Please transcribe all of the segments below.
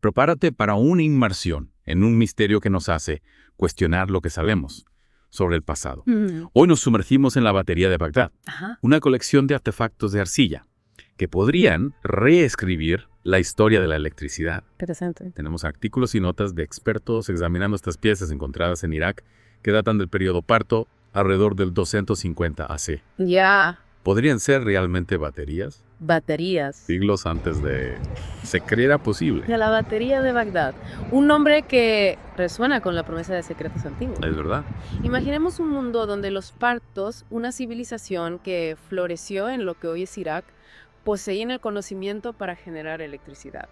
Prepárate para una inmersión en un misterio que nos hace cuestionar lo que sabemos sobre el pasado. Hoy nos sumergimos en la batería de Bagdad, una colección de artefactos de arcilla que podrían reescribir la historia de la electricidad. Interesante. Tenemos artículos y notas de expertos examinando estas piezas encontradas en Irak que datan del periodo parto alrededor del 250 AC. Ya. ¿Podrían ser realmente baterías? Baterías. Siglos antes de se creyera posible. De la batería de Bagdad. Un nombre que resuena con la promesa de secretos antiguos. Es verdad. Imaginemos un mundo donde los partos, una civilización que floreció en lo que hoy es Irak, poseían el conocimiento para generar electricidad.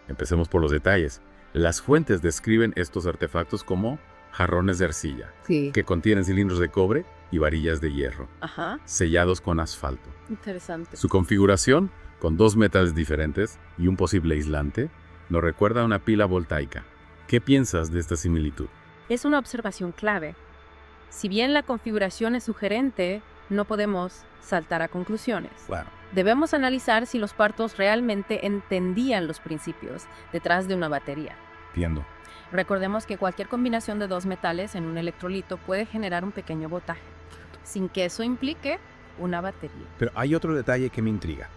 Empecemos por los detalles. Las fuentes describen estos artefactos como jarrones de arcilla, Sí. que contienen cilindros de cobre y varillas de hierro, Ajá. sellados con asfalto. Interesante. Su configuración, con dos metales diferentes y un posible aislante, nos recuerda a una pila voltaica. ¿Qué piensas de esta similitud? Es una observación clave. Si bien la configuración es sugerente, no podemos saltar a conclusiones. Claro. Debemos analizar si los partos realmente entendían los principios detrás de una batería. Entiendo. Recordemos que cualquier combinación de dos metales en un electrolito puede generar un pequeño voltaje, sin que eso implique una batería. Pero hay otro detalle que me intriga.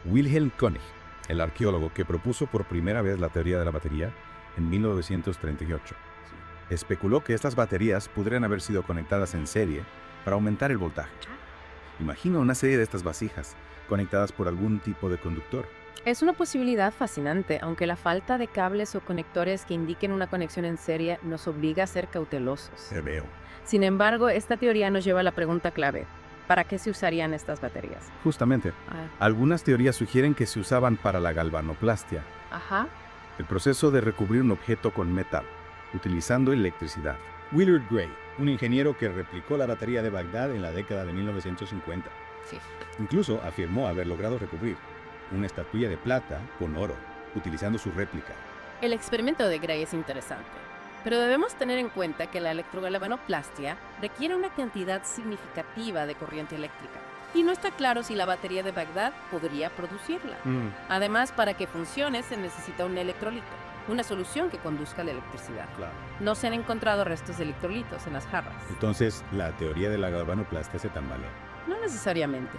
Wilhelm König, el arqueólogo que propuso por primera vez la teoría de la batería en 1938, especuló que estas baterías podrían haber sido conectadas en serie para aumentar el voltaje. Imagina una serie de estas vasijas conectadas por algún tipo de conductor. Es una posibilidad fascinante, aunque la falta de cables o conectores que indiquen una conexión en serie nos obliga a ser cautelosos. Veo. Sin embargo, esta teoría nos lleva a la pregunta clave. ¿Para qué se usarían estas baterías? Justamente, algunas teorías sugieren que se usaban para la galvanoplastia, Ajá. el proceso de recubrir un objeto con metal, utilizando electricidad. Willard Gray, un ingeniero que replicó la batería de Bagdad en la década de 1950. Sí. Incluso afirmó haber logrado recubrir una estatuilla de plata con oro, utilizando su réplica. El experimento de Gray es interesante, pero debemos tener en cuenta que la electrogalvanoplastia requiere una cantidad significativa de corriente eléctrica, y no está claro si la batería de Bagdad podría producirla. Además, para que funcione se necesita un electrolito, una solución que conduzca la electricidad. Claro. No se han encontrado restos de electrolitos en las jarras. Entonces, la teoría de la galvanoplastia se tambalea. No necesariamente.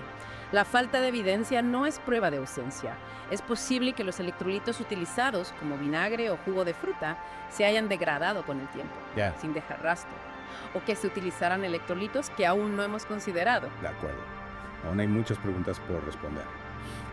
La falta de evidencia no es prueba de ausencia. Es posible que los electrolitos utilizados, como vinagre o jugo de fruta, se hayan degradado con el tiempo, Ya. sin dejar rastro. O que se utilizaran electrolitos que aún no hemos considerado. De acuerdo. Aún hay muchas preguntas por responder.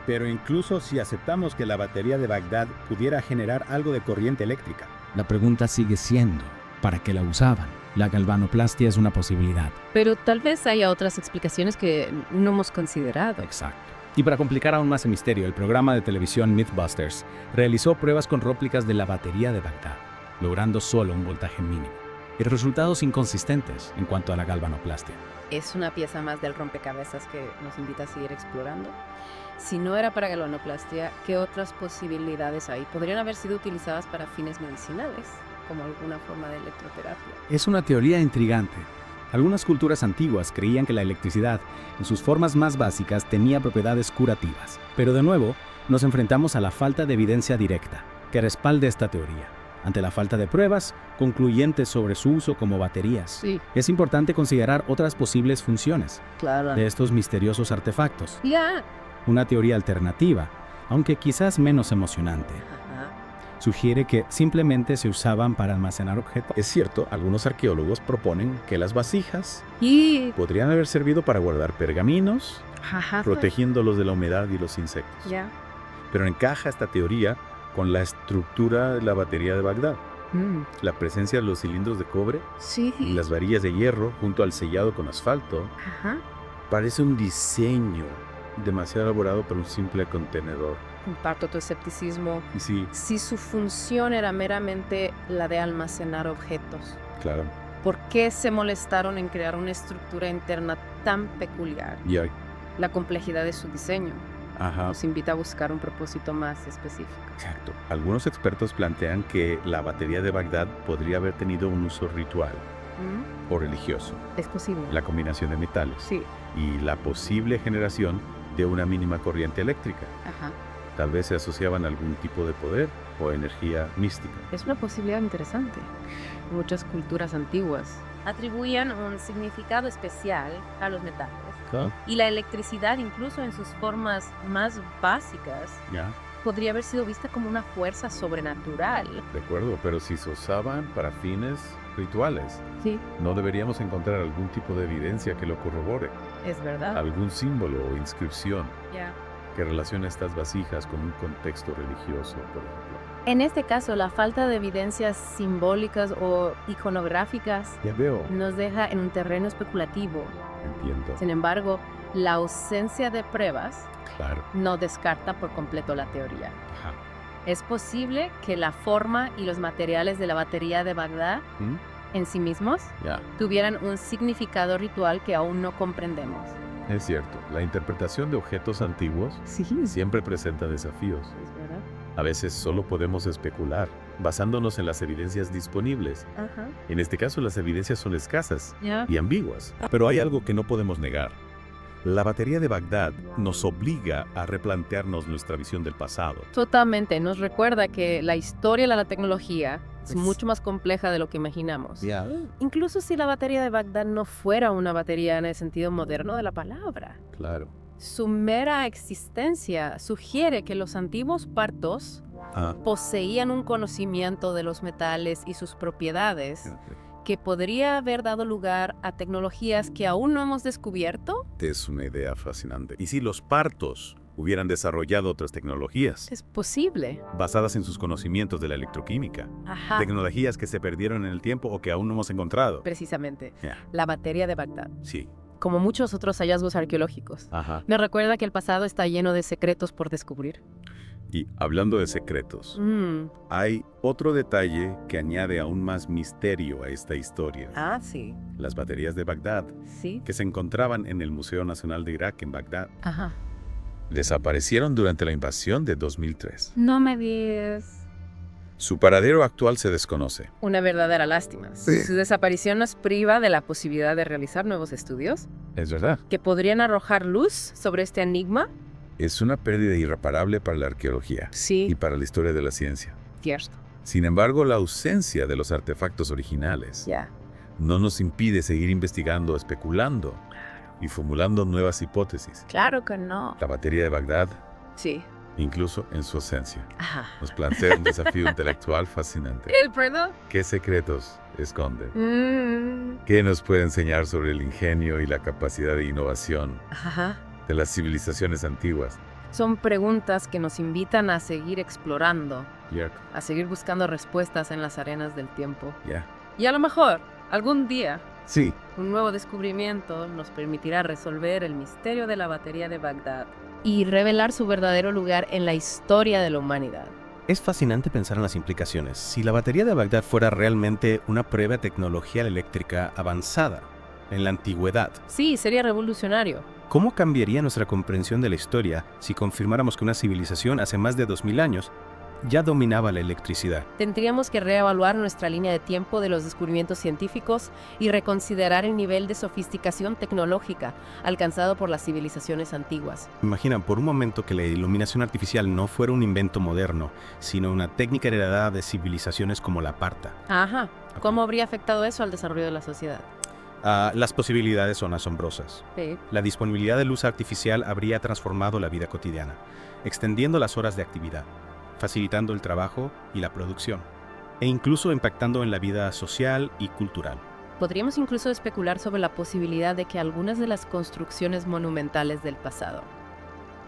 Pero incluso si aceptamos que la batería de Bagdad pudiera generar algo de corriente eléctrica, La pregunta sigue siendo, ¿para qué la usaban? La galvanoplastia es una posibilidad. Pero tal vez haya otras explicaciones que no hemos considerado. Exacto. Y para complicar aún más el misterio, el programa de televisión Mythbusters realizó pruebas con réplicas de la batería de Bagdad, logrando solo un voltaje mínimo, y resultados inconsistentes en cuanto a la galvanoplastia. Es una pieza más del rompecabezas que nos invita a seguir explorando. Si no era para galvanoplastia, ¿qué otras posibilidades hay? ¿Podrían haber sido utilizadas para fines medicinales, como alguna forma de electroterapia? Es una teoría intrigante. Algunas culturas antiguas creían que la electricidad, en sus formas más básicas, tenía propiedades curativas. Pero de nuevo, nos enfrentamos a la falta de evidencia directa que respalde esta teoría. Ante la falta de pruebas concluyentes sobre su uso como baterías, Sí, es importante considerar otras posibles funciones claro. de estos misteriosos artefactos. Ya. Una teoría alternativa, aunque quizás menos emocionante, Ajá. sugiere que simplemente se usaban para almacenar objetos. es cierto, algunos arqueólogos proponen que las vasijas Y... podrían haber servido para guardar pergaminos, Ajá. protegiéndolos de la humedad y los insectos. Ya. Pero encaja esta teoría con la estructura de la batería de Bagdad. La presencia de los cilindros de cobre Sí. y las varillas de hierro junto al sellado con asfalto Ajá. parece un diseño demasiado elaborado para un simple contenedor. Comparto tu escepticismo. Y sí, Si su función era meramente la de almacenar objetos, claro. ¿por qué se molestaron en crear una estructura interna tan peculiar? Y hay, La complejidad de su diseño ajá, nos invita a buscar un propósito más específico. exacto. Algunos expertos plantean que la batería de Bagdad podría haber tenido un uso ritual o religioso. Es posible. La combinación de metales Sí. y la posible generación de una mínima corriente eléctrica. Ajá. Tal vez se asociaban a algún tipo de poder o energía mística. Es una posibilidad interesante. Muchas culturas antiguas atribuían un significado especial a los metales. Y la electricidad, incluso en sus formas más básicas, podría haber sido vista como una fuerza sobrenatural. De acuerdo, pero si se usaban para fines rituales, Sí, ¿no deberíamos encontrar algún tipo de evidencia que lo corrobore? es verdad. ¿Algún símbolo o inscripción Ya. que relacione estas vasijas con un contexto religioso, por ejemplo? En este caso, la falta de evidencias simbólicas o iconográficas Ya veo. nos deja en un terreno especulativo. Entiendo. Sin embargo, la ausencia de pruebas Claro. no descarta por completo la teoría. Ajá. Es posible que la forma y los materiales de la batería de Bagdad en sí mismos Ya. tuvieran un significado ritual que aún no comprendemos. Es cierto. La interpretación de objetos antiguos Sí, siempre presenta desafíos. es verdad. A veces solo podemos especular, basándonos en las evidencias disponibles. Ajá. En este caso, las evidencias son escasas Ya. y ambiguas. Pero hay algo que no podemos negar. La batería de Bagdad nos obliga a replantearnos nuestra visión del pasado. Totalmente. Nos recuerda que la historia de la tecnología es mucho más compleja de lo que imaginamos. Incluso si la batería de Bagdad no fuera una batería en el sentido moderno de la palabra. Claro. Su mera existencia sugiere que los antiguos partos poseían un conocimiento de los metales y sus propiedades que podría haber dado lugar a tecnologías que aún no hemos descubierto. Es una idea fascinante. ¿Y si los partos hubieran desarrollado otras tecnologías Es posible. basadas en sus conocimientos de la electroquímica? Ajá. Tecnologías que se perdieron en el tiempo o que aún no hemos encontrado. Precisamente. Ya. La batería de Bagdad, Sí. como muchos otros hallazgos arqueológicos, Ajá. me recuerda que el pasado está lleno de secretos por descubrir. Y hablando de secretos, hay otro detalle que añade aún más misterio a esta historia. Sí. Las baterías de Bagdad, Sí. que se encontraban en el Museo Nacional de Irak en Bagdad, Ajá. desaparecieron durante la invasión de 2003. No me digas. Su paradero actual se desconoce. Una verdadera lástima. Su desaparición nos priva de la posibilidad de realizar nuevos estudios Es verdad. que podrían arrojar luz sobre este enigma. Es una pérdida irreparable para la arqueología y Sí, para la historia de la ciencia. cierto. Sin embargo, la ausencia de los artefactos originales Ya. no nos impide seguir investigando, especulando y formulando nuevas hipótesis. Claro que no. La batería de Bagdad, Sí. incluso en su esencia, Ajá. nos plantea un desafío intelectual fascinante. ¿El perdón? ¿Qué secretos esconde? ¿Qué nos puede enseñar sobre el ingenio y la capacidad de innovación Ajá. de las civilizaciones antiguas? Son preguntas que nos invitan a seguir explorando, Ya, a seguir buscando respuestas en las arenas del tiempo. ya. Y a lo mejor, algún día, Sí, un nuevo descubrimiento nos permitirá resolver el misterio de la batería de Bagdad y revelar su verdadero lugar en la historia de la humanidad. Es fascinante pensar en las implicaciones. Si la batería de Bagdad fuera realmente una prueba de tecnología eléctrica avanzada en la antigüedad, Sí, sería revolucionario. ¿cómo cambiaría nuestra comprensión de la historia si confirmáramos que una civilización hace más de 2000 años ya dominaba la electricidad? Tendríamos que reevaluar nuestra línea de tiempo de los descubrimientos científicos y reconsiderar el nivel de sofisticación tecnológica alcanzado por las civilizaciones antiguas. Imagina por un momento que la iluminación artificial no fuera un invento moderno, sino una técnica heredada de civilizaciones como la parta. Ajá. ¿Cómo habría afectado eso al desarrollo de la sociedad? Las posibilidades son asombrosas. Sí. La disponibilidad de luz artificial habría transformado la vida cotidiana, extendiendo las horas de actividad, facilitando el trabajo y la producción, e incluso impactando en la vida social y cultural. Podríamos incluso especular sobre la posibilidad de que algunas de las construcciones monumentales del pasado,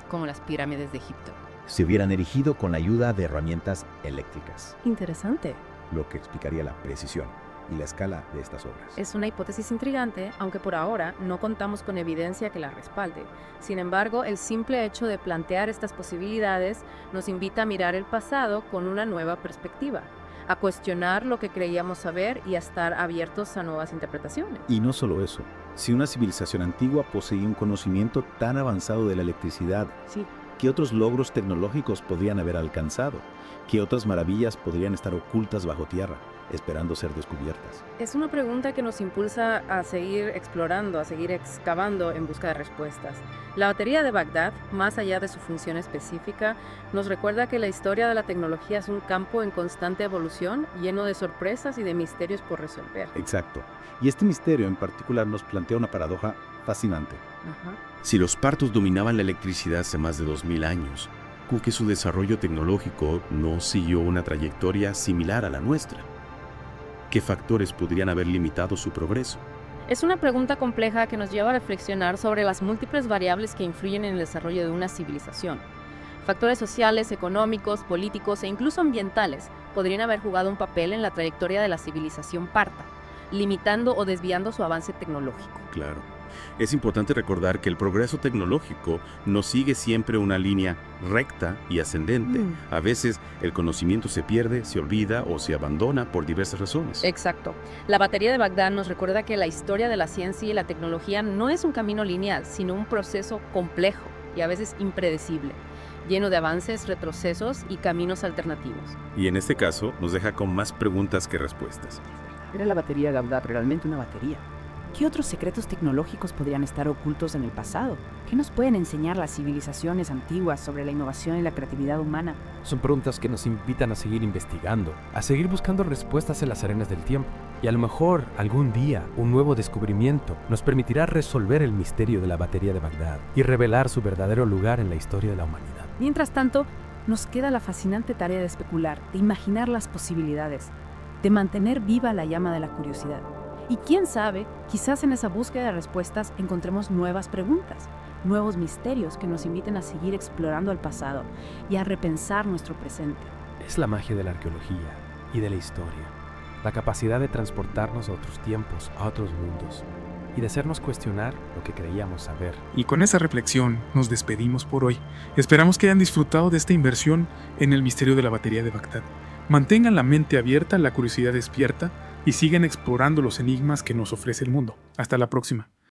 como las pirámides de Egipto. Se hubieran erigido con la ayuda de herramientas eléctricas, Interesante. lo que explicaría la precisión y la escala de estas obras. Es una hipótesis intrigante, aunque por ahora no contamos con evidencia que la respalde. Sin embargo, el simple hecho de plantear estas posibilidades nos invita a mirar el pasado con una nueva perspectiva, a cuestionar lo que creíamos saber y a estar abiertos a nuevas interpretaciones. Y no solo eso, si una civilización antigua poseía un conocimiento tan avanzado de la electricidad, Sí, ¿qué otros logros tecnológicos podrían haber alcanzado? ¿Qué otras maravillas podrían estar ocultas bajo tierra? esperando ser descubiertas. Es una pregunta que nos impulsa a seguir explorando, a seguir excavando en busca de respuestas. La batería de Bagdad, más allá de su función específica, nos recuerda que la historia de la tecnología es un campo en constante evolución, lleno de sorpresas y de misterios por resolver. Exacto. Y este misterio en particular nos plantea una paradoja fascinante. Si los partos dominaban la electricidad hace más de 2000 años, ¿por qué su desarrollo tecnológico no siguió una trayectoria similar a la nuestra? ¿Qué factores podrían haber limitado su progreso? Es una pregunta compleja que nos lleva a reflexionar sobre las múltiples variables que influyen en el desarrollo de una civilización. Factores sociales, económicos, políticos e incluso ambientales podrían haber jugado un papel en la trayectoria de la civilización parta, limitando o desviando su avance tecnológico. Claro. Es importante recordar que el progreso tecnológico no sigue siempre una línea recta y ascendente. A veces el conocimiento se pierde, se olvida o se abandona por diversas razones. Exacto. La batería de Bagdad nos recuerda que la historia de la ciencia y la tecnología no es un camino lineal, sino un proceso complejo y a veces impredecible, lleno de avances, retrocesos y caminos alternativos. Y en este caso nos deja con más preguntas que respuestas. ¿Era la batería Bagdad realmente una batería? ¿Qué otros secretos tecnológicos podrían estar ocultos en el pasado? ¿Qué nos pueden enseñar las civilizaciones antiguas sobre la innovación y la creatividad humana? Son preguntas que nos invitan a seguir investigando, a seguir buscando respuestas en las arenas del tiempo. Y a lo mejor, algún día, un nuevo descubrimiento nos permitirá resolver el misterio de la batería de Bagdad y revelar su verdadero lugar en la historia de la humanidad. Mientras tanto, nos queda la fascinante tarea de especular, de imaginar las posibilidades, de mantener viva la llama de la curiosidad. Y quién sabe, quizás en esa búsqueda de respuestas encontremos nuevas preguntas, nuevos misterios que nos inviten a seguir explorando el pasado y a repensar nuestro presente. Es la magia de la arqueología y de la historia, la capacidad de transportarnos a otros tiempos, a otros mundos, y de hacernos cuestionar lo que creíamos saber. Y con esa reflexión nos despedimos por hoy. Esperamos que hayan disfrutado de esta inversión en el misterio de la batería de Bagdad. Mantengan la mente abierta, la curiosidad despierta, y siguen explorando los enigmas que nos ofrece el mundo. Hasta la próxima.